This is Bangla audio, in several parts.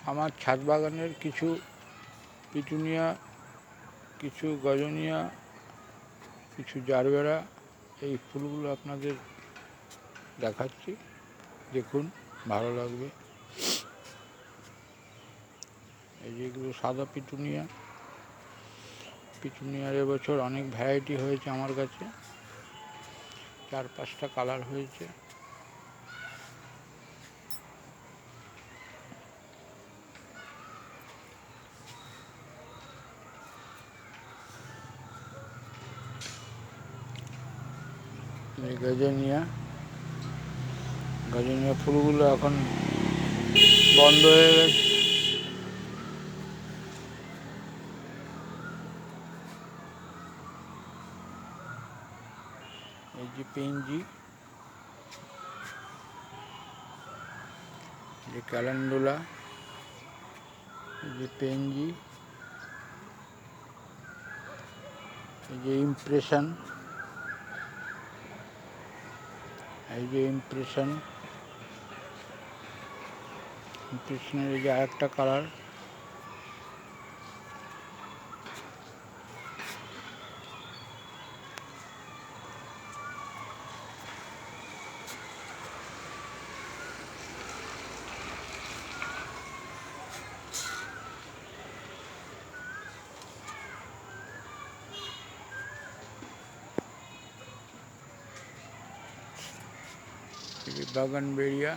আমার ছাদ বাগানের কিছু পিটুনিয়া, কিছু গজনিয়া, কিছু জারবেরা, এই ফুলগুলো আপনাদের দেখাচ্ছি, দেখুন, ভালো লাগবে। এই যেগুলো সাদা পিটুনিয়া, পিটুনিয়ার এবছর অনেক ভ্যারাইটি হয়েছে আমার কাছে, 4-5টা কালার হয়েছে। এই গজনিয়া ফুলগুলো এখন বন্ধ হয়ে গেছে। এই যে পেনজি, যে ক্যালেন্ডুলা, এই যে পেনজি, এই যে ইমপ্রেশন, এই যে ইমপ্রেশনের এই যে আরেকটা কালার, এই যে বাগানবেরিয়া,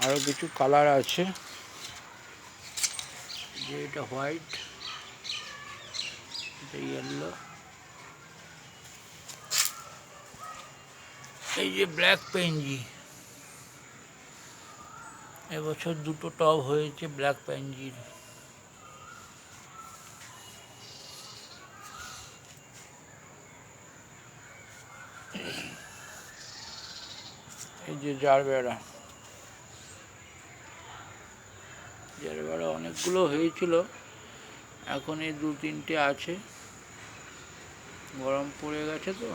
আরও কিছু কালার আছে, যে এটা হোয়াইট, এটা ইয়েলো, এই যে ব্ল্যাক পেনজি, এবছর 2টো টব হয়েছে ব্ল্যাক পেনজির। এই যে জারবেরা অনেকগুলো হয়েছিল, এখন এই 2-3টে আছে, গরম পড়ে গেছে তো।